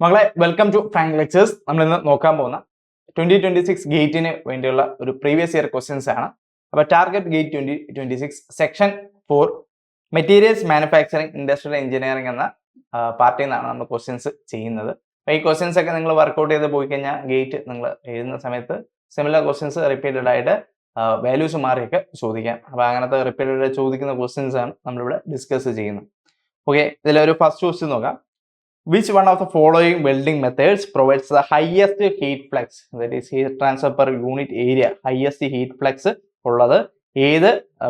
മകളെ welcome to Frank lectures. നമ്മൾ ഇന്ന് നോക്കാൻ പോകുന്ന 2026 ഗേറ്റിന് വേണ്ടിയുള്ള ഒരു പ്രീവിയസ് ഇയർ ക്വസ്റ്റ്യൻസ് ആണ്. അപ്പോൾ target gate 2026 section 4 materials manufacturing industrial engineering എന്ന പാർട്ടിയിൽ നിന്നാണ് നമ്മൾ ക്വസ്റ്റ്യൻസ് ചെയ്യുന്നത്. അപ്പോൾ ഈ ക്വസ്റ്റ്യൻസ് ഒക്കെ നിങ്ങൾ വർക്കൗട്ട് ചെയ്ത് പോയി കഴിഞ്ഞാൽ ഗേറ്റ് നിങ്ങൾ എഴുതുന്ന സമയത്ത് സിമിലർ ക്വസ്റ്റ്യൻസ് റിപ്പീറ്റഡ് ആയിട്ട് വാല്യൂസ് മാറിയൊക്കെ ചോദിക്കാം. അപ്പോൾ അങ്ങനത്തെ റിപ്പീറ്റഡ് ചോദിക്കുന്ന ക്വസ്റ്റ്യൻസ് ആണ് നമ്മളിവിടെ ഡിസ്കസ് ചെയ്യുന്നത്. ഓക്കെ, ഇതിലൊരു ഫസ്റ്റ് ക്വസ്റ്റ്യൻ നോക്കാം. Which one of the following welding methods provides the highest heat flux? That is heat transfer per unit area. Highest heat flux ഉള്ളത് ഏത്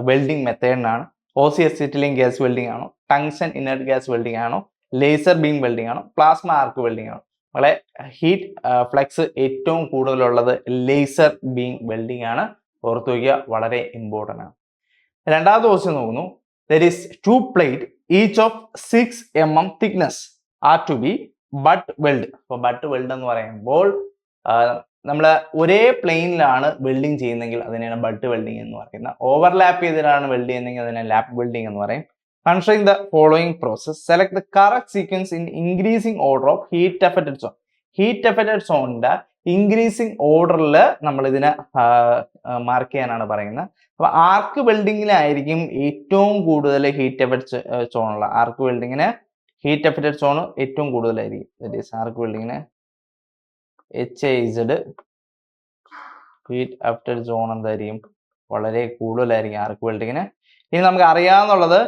വെൽഡിംഗ് മെത്തേഡിനാണ്? OC-acetylene ഗ്യാസ് വെൽഡിംഗ് ആണോ, tungsten inert gas welding ആണോ, laser beam welding ആണോ, plasma arc welding ആണോ? നമ്മളെ heat flux ഏറ്റവും കൂടുതലുള്ളത് laser beam welding ആണ്. ഓർത്തു വയ്ക്കുക, വളരെ ഇമ്പോർട്ടൻ്റ് ആണ്. രണ്ടാമത്തെ ക്വസ്റ്റ്യൻ നോക്കുന്നു. There is two plate each of 6 mm thickness are to be butt weld. അപ്പോൾ ബട്ട് വെൽഡ് എന്ന് പറയുമ്പോൾ നമ്മൾ ഒരേ പ്ലെയിനിലാണ് വെൽഡിങ് ചെയ്യുന്നെങ്കിൽ അതിനാണ് ബട്ട് വെൽഡിങ് എന്ന് പറയുന്നത്. ഓവർലാപ്പ് ചെയ്തിട്ടാണ് വെൽഡ് ചെയ്യുന്നതെങ്കിൽ അതിനെ ലാപ്പ് വെൽഡിങ് എന്ന് പറയും. Considering the following process, select the correct sequence in increasing order of heat affected zone. Heat affected സോണിന്റെ ഇൻക്രീസിംഗ് ഓർഡറിൽ നമ്മൾ ഇതിനെ മാർക്ക് ചെയ്യാനാണ് പറയുന്നത്. അപ്പൊ ആർക്ക് വെൽഡിങ്ങിലായിരിക്കും ഏറ്റവും കൂടുതൽ ഹീറ്റ് എഫക്റ്റ് സോണുള്ള. ആർക്ക് വെൽഡിങ്ങിന് ഹീറ്റ് എഫക്റ്റഡ് സോൺ ഏറ്റവും കൂടുതലായിരിക്കും. ദാറ്റ് ഈസ് ആർക്ക് വെൽഡിങ്ങിന് HIZ ഹീറ്റ് എഫക്റ്റഡ് സോൺ എന്തായിരിക്കും? വളരെ കൂടുതലായിരിക്കും ആർക്ക് വെൽഡിങ്ങിന്. ഇനി നമുക്ക് അറിയാവുന്നുള്ളത്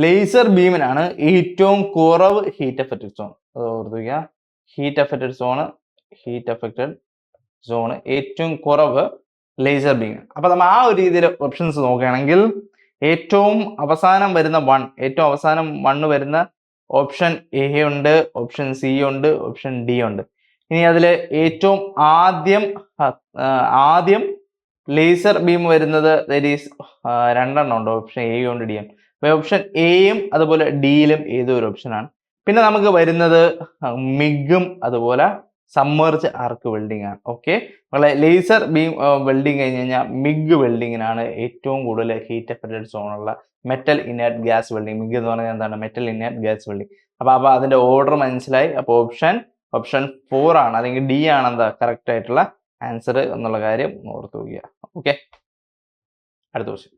ലേസർ ബീമിനാണ് ഏറ്റവും കുറവ് ഹീറ്റ് എഫക്റ്റഡ് സോൺ. അത് ഓർത്തുക, ഹീറ്റ് എഫക്റ്റഡ് സോൺ ഏറ്റവും കുറവ് ലേസർ ബീം. അപ്പൊ നമ്മൾ ആ ഒരു രീതിയിൽ ഓപ്ഷൻസ് നോക്കുകയാണെങ്കിൽ ഏറ്റവും അവസാനം വരുന്ന വണ്ണ് വരുന്ന ഓപ്ഷൻ എ ഉണ്ട്, ഓപ്ഷൻ സി ഉണ്ട്, ഓപ്ഷൻ ഡി ഉണ്ട്. ഇനി അതിൽ ഏറ്റവും ആദ്യം ലേസർ ബീം വരുന്നത് രണ്ടെണ്ണം ഉണ്ട്, ഓപ്ഷൻ എ ഉണ്ട്, ഡി ഉണ്ട്. അപ്പൊ ഓപ്ഷൻ എയും അതുപോലെ ഡിയിലും ഏതോ ഒരു ഓപ്ഷനാണ്. പിന്നെ നമുക്ക് വരുന്നത് മിഗും അതുപോലെ സമ്മർജ് ആർക്ക് വെൽഡിംഗ് ആണ്. ഓക്കെ, ലേസർ ബീം വെൽഡിങ് കഴിഞ്ഞ് കഴിഞ്ഞാൽ മിഗ് വെൽഡിങ്ങിനാണ് ഏറ്റവും കൂടുതൽ ഹീറ്റ് എഫക്റ്റഡ് സോണുള്ള metal inert gas welding. MIG എന്ന് പറഞ്ഞാൽ എന്താണ്? Metal inert gas welding. അപ്പൊ അതിന്റെ ഓർഡർ മനസ്സിലായി. അപ്പൊ ഓപ്ഷൻ 4 ആണ്, അല്ലെങ്കിൽ ഡി ആണ് എന്താ കറക്റ്റ് ആയിട്ടുള്ള ആൻസർ എന്നുള്ള കാര്യം ഓർത്തു വയ്ക്കുക. ഓക്കെ, അടുത്ത question.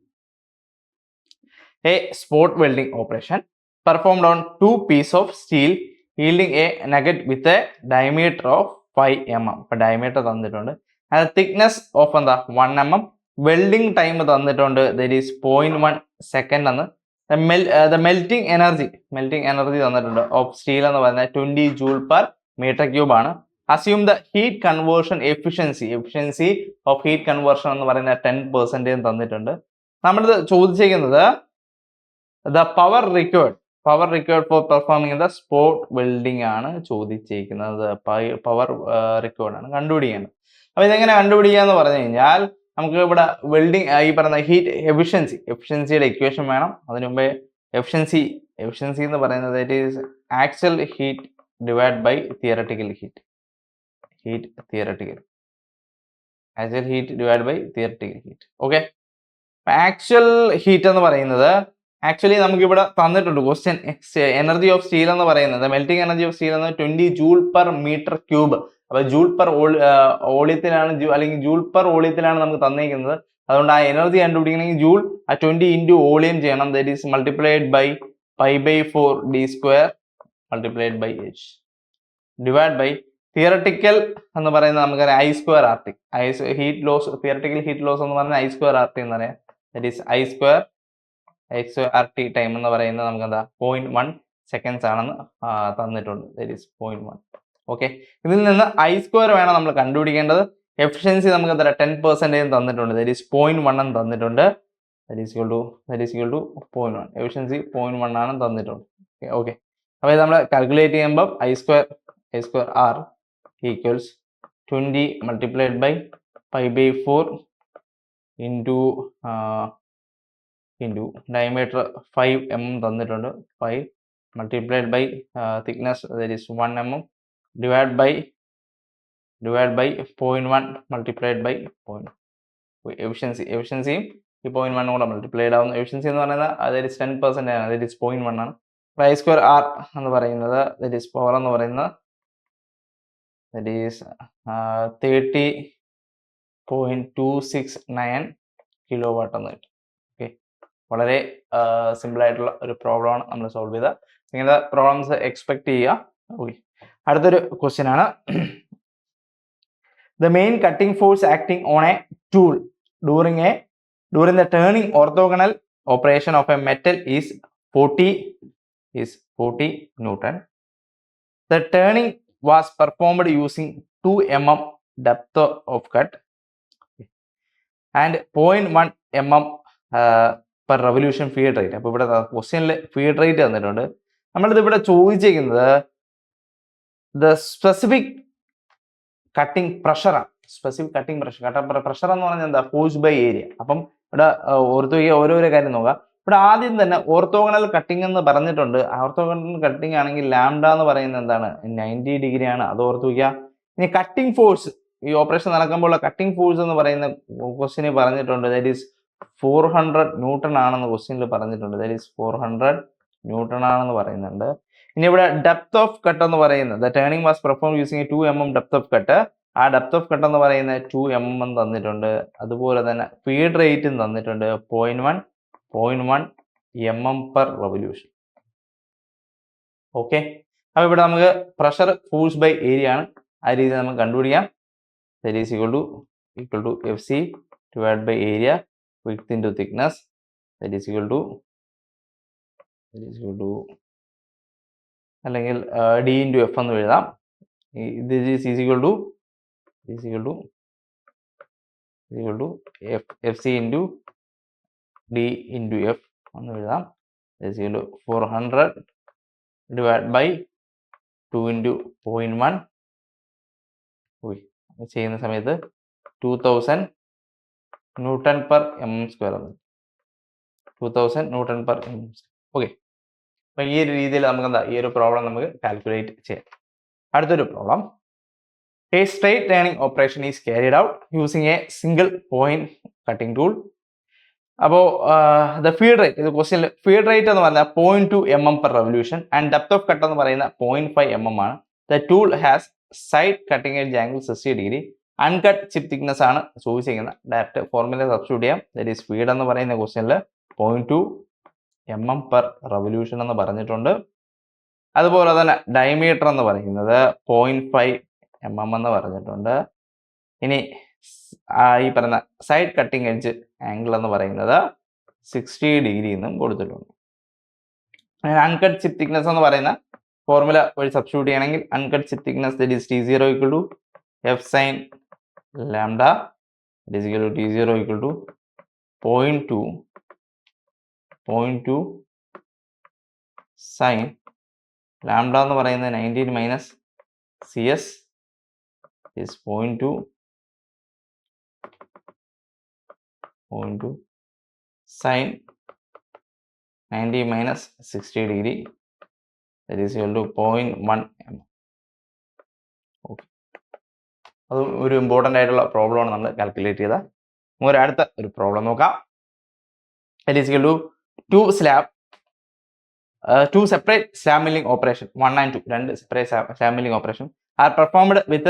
A spot welding operation performed on 2 piece of steel yielding a nugget with a diameter of 5 mm. ഇപ്പൊ ഡയമീറ്റർ തന്നിട്ടുണ്ട്. അത് തിക്നെസ് ഓഫ് എന്താ 1 mm. വെൽഡിംഗ് ടൈം തന്നിട്ടുണ്ട്, ദാറ്റ് ഈസ് 0.1 സെക്കൻഡ് എന്ന്. മെൽറ്റിംഗ് എനർജി തന്നിട്ടുണ്ട് ഓഫ് സ്റ്റീൽ എന്ന് പറയുന്നത് 20 joule per metre cube ആണ്. Assume the heat conversion efficiency of heat conversion എന്ന് പറയുന്നത് 10% തന്നിട്ടുണ്ട്. നമ്മളിത് ചോദിച്ചിരിക്കുന്നത് the power required for performing the spot welding ആണ് ചോദിച്ചിരിക്കുന്നത്. പവർ റിക്വയർഡ് ആണ് കണ്ടുപിടിക്കേണ്ടത്. അപ്പൊ ഇതെങ്ങനെ കണ്ടുപിടിക്കാന്ന് പറഞ്ഞു കഴിഞ്ഞാൽ നമുക്ക് ഇവിടെ വെൽഡിംഗ് ഈ പറയുന്ന ഹീറ്റ് എഫിഷ്യൻസിയുടെ ഇക്വേഷൻ വേണം. അതിനു മുമ്പേ എഫിഷ്യൻസി എന്ന് പറയുന്നത് it is actual heat divide by theoretical heat. Actual heat divide by theoretical heat. Okay, actual heat എന്ന് പറയുന്നത് ആക്ച്വലി നമുക്ക് ഇവിടെ തന്നിട്ടുണ്ട് ക്വസ്റ്റ്യൻ. എനർജി ഓഫ് സ്റ്റീൽ എന്ന് പറയുന്നത്, മെൽറ്റിംഗ് എനർജി ഓഫ് സ്റ്റീൽ എന്ന് 20 ജൂൾ പെർ മീറ്റർ ക്യൂബ്. അപ്പൊ ജൂൾ പെർ വോളിയത്തിലാണ് അല്ലെങ്കിൽ ജൂൾ പെർ വോളിയത്തിലാണ് നമുക്ക് തന്നിരിക്കുന്നത്. അതുകൊണ്ട് ആ എനർജി കണ്ടുപിടിക്കണമെങ്കിൽ ജൂൾ 20 ഇൻറ്റു വോളിയം ചെയ്യണം. That is multiplied by π/4 d² multiplied by h divide by theoretical എന്ന് പറയുന്നത് നമുക്കറിയാം I²RT. Heat loss, theoretical heat loss എന്ന് പറഞ്ഞാൽ I²RT എന്ന് പറയാം. ദാറ്റ് ഈസ് I²RT ടൈം എന്ന് പറയുന്നത് നമുക്ക് എന്താ 0.1 സെക്കൻഡ്സ് ആണെന്ന് തന്നിട്ടുണ്ട്. That is 0.1. ഓക്കെ, ഇതിൽ നിന്ന് I² വേണം നമ്മൾ കണ്ടുപിടിക്കേണ്ടത്. എഫിഷ്യൻസി നമുക്ക് എന്താ 10% തന്നിട്ടുണ്ട്. ദാറ്റ് ഈസ് 0.1 എന്ന് തന്നിട്ടുണ്ട്. That is equal to 0.1. Efficiency 0.1 ആണ് തന്നിട്ടുണ്ട്. ഓക്കെ, അപ്പോൾ ഇത് നമ്മൾ കാൽക്കുലേറ്റ് ചെയ്യുമ്പോൾ I²R equals 20 multiplied by π/4 into diameter 5 mm തന്നിട്ടുണ്ട്. 5 multiplied by thickness that is 1 mm divide by 0.1 multiplied by 0.1. എഫിഷ്യൻസിയും ഈ 0.1 കൂടെ മൾട്ടിപ്ലൈഡ് ആവുന്നു. എഫിഷ്യൻസി എന്ന് പറയുന്നത് ദാറ്റ് ഈസ് 10% ആണ്. ദാറ്റ് ഈസ് 0.1 ആണ്. I²R എന്ന് പറയുന്നത് ദാറ്റ് ഈസ് പവർ എന്ന് പറയുന്നത് that is 30.269 കിലോവാട്ട് എന്ന് കിട്ടും. ഓക്കെ, വളരെ സിമ്പിൾ ആയിട്ടുള്ള ഒരു പ്രോബ്ലം ആണ് നമ്മൾ സോൾവ് ചെയ്ത. ഇങ്ങനത്തെ പ്രോബ്ലംസ് എക്സ്പെക്ട് ചെയ്യുക. ഓക്കെ, അടുത്തൊരു ക്വസ്റ്റ്യൻ ആണ്. The main cutting force acting on a tool during the turning orthogonal operation of a metal is 40 Newton. The turning was performed using 2 mm depth of cut and 0.1 mm per revolution feed rate. അപ്പോൾ ഇവിടെ ക്വസ്റ്റ്യനിൽ feed rate തന്നിട്ടുണ്ട്. നമ്മളിത് ഇവിടെ ചോദിച്ചിരിക്കുന്നത് the specific cutting പ്രഷറാണ്. Specific cutting pressure എന്ന് പറഞ്ഞാൽ എന്താ? Force by area. അപ്പം ഇവിടെ ഓരോരോ കാര്യം നോക്കാം. ഇവിടെ ആദ്യം തന്നെ ഓർത്തോഗണൽ കട്ടിംഗ് എന്ന് പറഞ്ഞിട്ടുണ്ട്. ഓർത്തോഗണൽ കട്ടിംഗ് ആണെങ്കിൽ ലാംഡ എന്ന് പറയുന്നത് എന്താണ്? 90 ഡിഗ്രി ആണ്. അത് ഓർത്ത് വയ്ക്കുക. ഇനി കട്ടിംഗ് ഫോഴ്സ്, ഈ ഓപ്പറേഷൻ നടക്കുമ്പോൾ കട്ടിംഗ് ഫോഴ്സ് എന്ന് പറയുന്ന ക്വസ്റ്റ്യനിൽ പറഞ്ഞിട്ടുണ്ട്. ദാറ്റ് ഈസ് 400 ന്യൂട്ടൺ ആണെന്ന് ക്വസ്റ്റ്യനിൽ പറഞ്ഞിട്ടുണ്ട്. ദാറ്റ് ഈസ് 400 ന്യൂട്ടൺ ആണെന്ന് പറയുന്നുണ്ട്. ഇനി ഇവിടെ ഡെപ്ത് ഓഫ് കട്ട് എന്ന് പറയുന്നത് the turning was perform using 2 mm depth of cut. ആ ഡെപ്ത് ഓഫ് കട്ട് എന്ന് പറയുന്നത് 2 mm തന്നിട്ടുണ്ട്. അതുപോലെ തന്നെ ഫീഡ് റേറ്റും തന്നിട്ടുണ്ട് 0.1 mm പെർ റെവല്യൂഷൻ. ഓക്കെ, അപ്പോൾ ഇവിടെ നമുക്ക് പ്രഷർ ഫോഴ്സ് ബൈ ഏരിയ ആണ്. ആ രീതിയിൽ നമുക്ക് കണ്ടുപിടിക്കാം. That is equal to FC divide by area width into thickness. That is equal to അല്ലെങ്കിൽ D ഇൻറ്റു F എന്ന് എഴുതാം. this is equal to FC into D into F എന്ന് എഴുതാം. this is equal to 400 divide by 2 into 0.1. ചെയ്യുന്ന സമയത്ത് 2000 newton per mm square എന്ന് 2000 newton per mm. Okay, അപ്പം ഈ ഒരു രീതിയിൽ നമുക്ക് എന്താ ഈ ഒരു പ്രോബ്ലം നമുക്ക് കാൽക്കുലേറ്റ് ചെയ്യാം. അടുത്തൊരു problem. A straight turning operation is carried out using A single point cutting tool. അപ്പോൾ ദ ഫീഡ് റേറ്റ്, ഇത് ക്വസ്റ്റ്യനിൽ ഫീഡ് റേറ്റ് എന്ന് പറഞ്ഞാൽ 0.2 mm per revolution and depth of cut എന്ന് പറയുന്ന 0.5 mm ആണ്. The tool has side cutting edge angle 60 degree. Uncut chip thickness ആണ് ചോദിച്ചിരിക്കുന്നത്. ഡയറക്റ്റ് ഫോർമുല സബ്സ്റ്റിറ്റ്യൂട്ട് ചെയ്യാം. ദാറ്റ് ഈസ് സ്പീഡ് എന്ന് പറയുന്ന ക്വസ്റ്റ്യനിൽ 0.2 mm പെർ റെവല്യൂഷൻ എന്ന് പറഞ്ഞിട്ടുണ്ട്. അതുപോലെ തന്നെ ഡയമീറ്റർ എന്ന് പറയുന്നത് 0.5 mm എന്ന് പറഞ്ഞിട്ടുണ്ട്. ഇനി ഈ പറയുന്ന സൈഡ് കട്ടിംഗ് എഡ്ജ് ആംഗിൾ എന്ന് പറയുന്നത് 60 ഡിഗ്രി എന്നും കൊടുത്തിട്ടുണ്ട്. അൺകട്ട് ചിപ്പ് തിക്നെസ് എന്ന് പറയുന്ന ഫോർമുല വഴി സബ്സ്റ്റിറ്റ്യൂട്ട് ചെയ്യണമെങ്കിൽ uncut chip thickness that is T0 equal to F sine lambda that is equal to T0 equal to 0.2 sine lambda എന്ന് പറയുന്നത് 19 minus CS is 0.2 sin 90 minus 60 degree that is equal to 0.1 mm. Okay, അത് ഒരു important ആയിട്ടുള്ള problem ആണ് നമ്മൾ calculate ചെയ്ത. നമുക്ക് അടുത്ത ഒരു പ്രോബ്ലം നോക്കാം. that is equal to two separate slab milling operation 1 and 2 രണ്ട് separate slab milling operation are performed with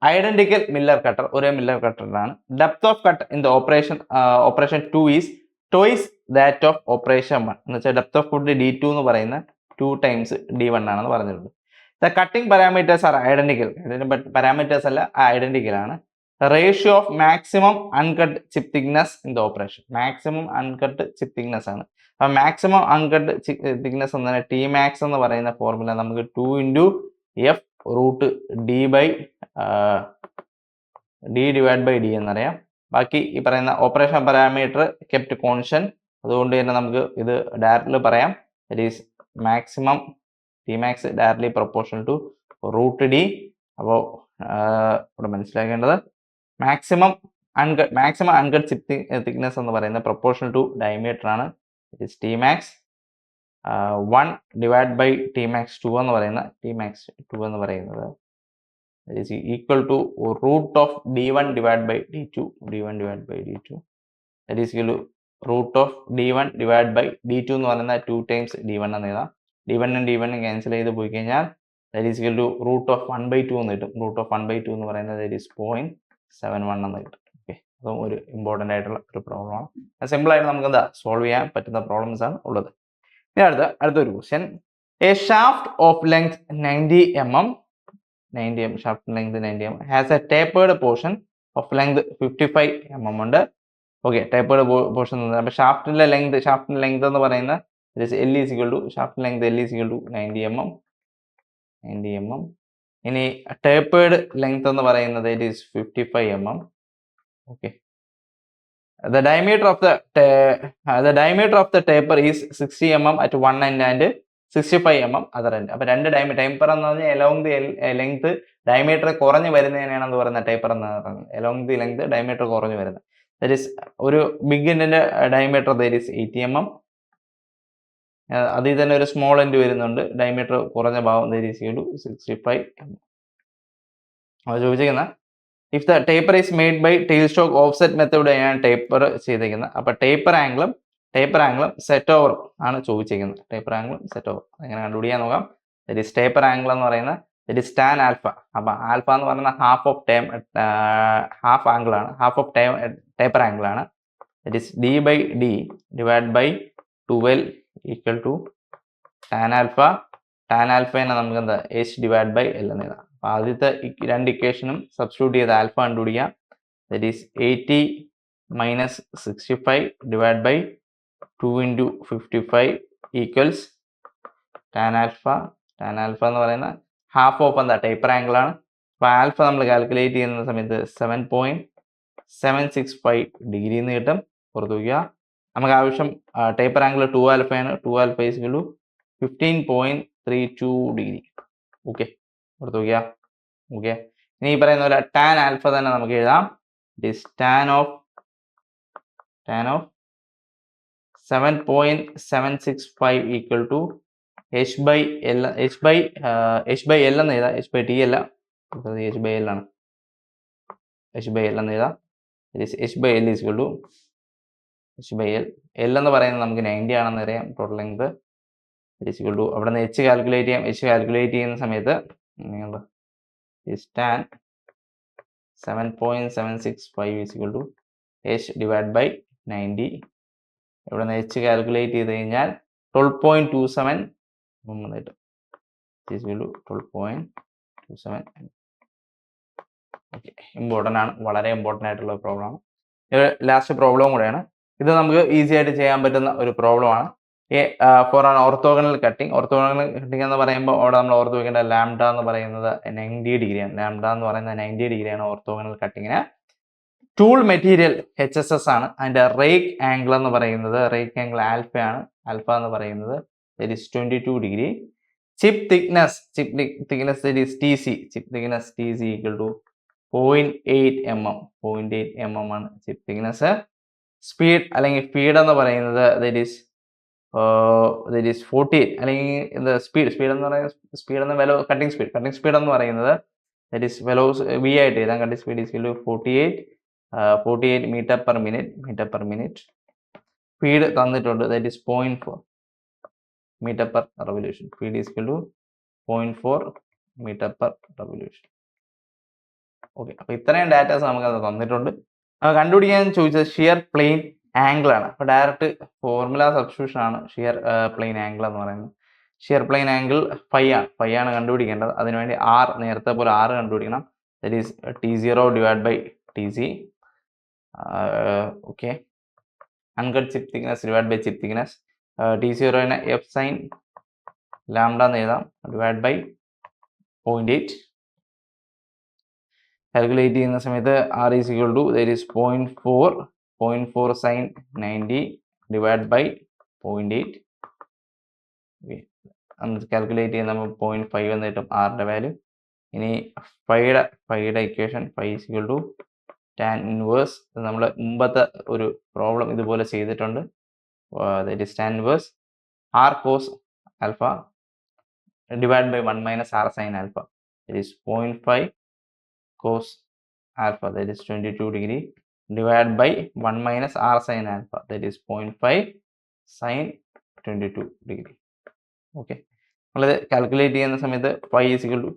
identical miller cutter. ഒരേ മില്ലർ കട്ടറിലാണ്. Depth of cut in the operation 2 is twice that of operation 1 എന്ന് വെച്ചാൽ depth of cut D2 എന്ന് പറയുന്ന 2 times D1 ആണെന്ന് പറഞ്ഞിട്ടുണ്ട്. The cutting parameters are identical. Parameters അല്ല, identical ആണ്. Ratio of maximum uncut chip thickness in the operation, maximum uncut chip thickness ആണ്. അപ്പം മാക്സിമം അൺകട്ട് തിക്നെസ് എന്ന് പറഞ്ഞാൽ Tmax എന്ന് പറയുന്ന ഫോർമുല നമുക്ക് 2 into F root D by D divide by D എന്നറിയാം. ബാക്കി ഈ പറയുന്ന ഓപ്പറേഷൻ പാരാമീറ്റർ കെപ്റ്റ് കോൺസ്റ്റന്റ്, അതുകൊണ്ട് തന്നെ നമുക്ക് ഇത് ഡയറക്റ്റ്ലി പറയാം. That is maximum Tmax directly proportional to root D. അപ്പോൾ ഇവിടെ മനസ്സിലാക്കേണ്ടത് മാക്സിമം അൺകട്ട് ചിപ്പ് തിക്നെസ് എന്ന് പറയുന്നത് പ്രൊപ്പോർഷണൽ ടു ഡയമീറ്റർ ആണ്. It is Tmax 1 divide by Tmax 2 എന്ന് പറയുന്നത് is equal to root of D1 divided by D2. That is equal to root of D1 divided by D2 എന്ന് പറയുന്നത് 2 times D1 എന്ന് എഴുതാം. D1 ഉം D1 ഉം cancel ചെയ്ത് പോയി കഴിഞ്ഞാൽ that is equal to root of 1/2 എന്ന് കിട്ടും. റൂട്ട് ഓഫ് 1/2 എന്ന് പറയുന്നത് ദാറ്റ് ഈസ് 0.71 എന്ന് കിട്ടും. ഓക്കെ, അതും ഒരു ഇമ്പോർട്ടൻ്റ് ആയിട്ടുള്ള ഒരു പ്രോബ്ലമാണ്. സിമ്പിളായിട്ട് നമുക്ക് എന്താ സോൾവ് ചെയ്യാൻ പറ്റുന്ന പ്രോബ്ലംസ് ആണ് ഉള്ളത്. ഇനി അടുത്തൊരു question. A shaft of length 90 mm shaft length 90 mm has A tapered portion of length 55 mm ഉണ്ട്. ഓക്കെ, ടേപ്പേർഡ് പോർഷൻ അപ്പോൾ ഷാഫ്റ്റിന്റെ ലെങ്ത് എന്ന് പറയുന്ന L is equal to shaft length L is equal to 90 mm. ഇനി tapered length എന്ന് പറയുന്നത് it is 55 mm. Okay, the diameter of the taper is 60 mm at one end and 65 mm other end. അപ്പോൾ രണ്ട് taper എന്ന് പറഞ്ഞാൽ along the length diameter കുറഞ്ഞു വരുന്നതിനാണ് എന്ന് പറയുന്നത് ടേപ്പർ എന്ന് പറയുന്നത്. along the ലെങ്ത് ഡയമീറ്റർ കുറഞ്ഞു വരുന്നത്. ദാറ്റ് ഈസ് ഒരു ബിഗ് എൻഡിന്റെ ഡയമീറ്റർ ദാറ്റ് ഈസ് 80 mm. അതിൽ തന്നെ ഒരു സ്മോൾ എൻഡ് വരുന്നുണ്ട്, ഡയമീറ്റർ കുറഞ്ഞ ഭാഗം that is equal to 65 mm. അത് ചോദിച്ചിരിക്കുന്ന if the taper is made by tailstock offset മെത്തേഡിലാണ് ടേപ്പർ ചെയ്തിരിക്കുന്നത്. അപ്പോൾ ടേപ്പർ ആംഗിളും സെറ്റ് ഓവർ ആണ് ചോദിച്ചിരിക്കുന്നത്. ടേപ്പർ ആംഗിളും സെറ്റ് ഓവർ എങ്ങനെ കണ്ടുപിടിക്കാൻ നോക്കാം. ദാറ്റ് ഈസ് ടേപ്പർ ആംഗിൾ എന്ന് പറയുന്നത് ദാറ്റ് ഈസ് ടാൻ ആൽഫ. അപ്പോൾ ആൽഫ എന്ന് പറയുന്നത് ഹാഫ് ഓഫ് ടേപ്പർ ആംഗിൾ ആണ്. That is d/d divide by 12 equal to tan alpha. Tan ആൽഫേനെ നമുക്ക് എന്താ h ഡിവൈഡ് ബൈ L എന്ന് എഴുതാം. അപ്പോൾ ആദ്യത്തെ രണ്ട് ഇക്വേഷനും സബ്സ്റ്റിറ്റ്യൂട്ട് ചെയ്ത് ആൽഫ കണ്ടുപിടിക്കാം. That is 80 minus 65 divide by 2 into 55 equals tan alpha. Tan alpha എന്ന് പറയുന്ന ഹാഫ് ഓഫ് എന്താ ടേപ്പർ ആംഗിൾ ആണ്. അപ്പോൾ ആൽഫ നമ്മൾ കാൽക്കുലേറ്റ് ചെയ്യുന്ന സമയത്ത് 7.765 ഡിഗ്രി എന്ന് കിട്ടും. പുറത്തു വയ്ക്കുക. നമുക്ക് ആവശ്യം ടേപ്പർ ആംഗിൾ 2 ആൽഫയാണ്. 2 alpha is equal to 15.32 degree. Okay, പുറത്തു വയ്ക്കുക. ഓക്കെ, ഇനി ഈ പറയുന്ന പോലെ ടാൻ ആൽഫ തന്നെ നമുക്ക് എഴുതാം. It is tan of 7.765 equal to h by L എന്ന് എഴുതാം. h ബൈ ടി അല്ല, h ബൈ L ആണ്. h ബൈ L എന്ന് എഴുതാം. h by L is equal to h by L. L എന്ന് പറയുന്നത് നമുക്ക് 90 ആണെന്ന് അറിയാം total length. Is equal to അവിടെ നിന്ന് h കാൽക്കുലേറ്റ് ചെയ്യാം. h കാൽക്കുലേറ്റ് ചെയ്യുന്ന സമയത്ത് നിങ്ങൾ tan 7.765 is equal to h divide by 90. ഇവിടെ നിന്ന് h കാൽക്കുലേറ്റ് ചെയ്ത് കഴിഞ്ഞാൽ 12.27 കിട്ടും. Is equal to 12.27. Okay, important ആണ്, വളരെ ഇമ്പോർട്ടൻ്റ് ആയിട്ടുള്ള പ്രോബ്ലമാണ്. ലാസ്റ്റ് പ്രോബ്ലം കൂടെയാണ്. ഇത് നമുക്ക് ഈസി ആയിട്ട് ചെയ്യാൻ പറ്റുന്ന ഒരു പ്രോബ്ലമാണ്. For an orthogonal cutting. Orthogonal cutting എന്ന് പറയുമ്പോൾ അവിടെ നമ്മൾ ഓർത്ത് വെക്കേണ്ട ലാംഡ എന്ന് പറയുന്നത് 90 ഡിഗ്രിയാണ്. ലാംഡ എന്ന് പറയുന്നത് 90 ഡിഗ്രിയാണ് ഓർത്തോഗണൽ കട്ടിങ്ങിന്. ടൂൾ മെറ്റീരിയൽ HSS ആണ്. അതിൻ്റെ റേക്ക് ആംഗിൾ എന്ന് പറയുന്നത് റേക്ക് ആംഗിൾ ആൽഫയാണ്. ആൽഫ എന്ന് പറയുന്നത് that is 22 degree. Chip thickness that is TC. Chip thickness TC equal to 0.8 mm. 0.8 mm ആണ് ചിപ്പ് തിക്നെസ്. സ്പീഡ് അല്ലെങ്കിൽ ഫീഡ് എന്ന് പറയുന്നത് ദാറ്റ് ഈസ് 48 അല്ലെങ്കിൽ സ്പീഡ് എന്ന് പറയുന്നത് കട്ടിംഗ് സ്പീഡ് എന്ന് പറയുന്നത് ദാറ്റ് ഈസ് V ആയിട്ട് എഴുതാം. Cutting speed is 48 metre per minute. Speed തന്നിട്ടുണ്ട് that is 0.4 metre per revolution. Speed is 0.4 metre per revolution. Okay, അപ്പോൾ ഇത്രയും ഡാറ്റാസ് നമുക്ക് അത് തന്നിട്ടുണ്ട്. കണ്ടുപിടിക്കാൻ ചോദിച്ചത് ഷിയർ പ്ലെയിൻ ആംഗിൾ ആണ്. അപ്പോൾ ഡയറക്റ്റ് ഫോർമുല സബ്സ്റ്റിറ്റ്യൂഷൻ ആണ് ഷിയർ പ്ലെയിൻ ആംഗിൾ എന്ന് പറയുന്നത്. ഷിയർ പ്ലെയിൻ ആംഗിൾ ഫൈ ആണ് കണ്ടുപിടിക്കേണ്ടത്. അതിനുവേണ്ടി നേരത്തെ പോലെ R കണ്ടുപിടിക്കണം. That is T0 divide by TC. Okay, uncut chip thickness divide by chip thickness. T0നെ F സൈൻ ലാംഡ എന്ന് എഴുതാം ഡിവൈഡ് ബൈ 0.8. കാൽക്കുലേറ്റ് ചെയ്യുന്ന സമയത്ത് R is equal to that is 0.4 sine 90 divide by 0.8. Okay, calculate ചെയ്യുന്ന 0.5 എന്ന് കിട്ടും ആറിൻ്റെ value. ഇനി ഫൈയുടെ equation is equal to tan inverse. നമ്മൾ മുമ്പത്തെ ഒരു പ്രോബ്ലം ഇതുപോലെ ചെയ്തിട്ടുണ്ട്. That is tan inverse R cos alpha divide by 1 minus R sine alpha. That is 0.5 cos alpha that is 22 degree divided by 1 minus R sin alpha that is 0.5 sin 22 degree. Okay, നമ്മളത് calculate ചെയ്യുന്ന സമയത്ത് y equal to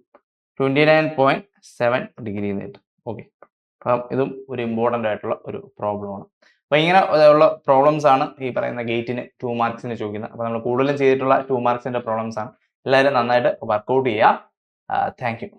29.7 degree എന്ന് കിട്ടും. Okay, അപ്പം ഇതും ഒരു important ആയിട്ടുള്ള ഒരു പ്രോബ്ലമാണ്. അപ്പോൾ ഇങ്ങനെ ഉള്ള പ്രോബ്ലംസ് ആണ് ഈ പറയുന്ന ഗേറ്റിന് 2 മാർക്സിന് ചോദിക്കുന്നത്. അപ്പോൾ നമ്മൾ കൂടുതലും ചെയ്തിട്ടുള്ള 2 മാർക്സിൻ്റെ പ്രോബ്ലംസ് ആണ്. എല്ലാവരും നന്നായിട്ട് വർക്കൗട്ട് ചെയ്യുക. Thank you.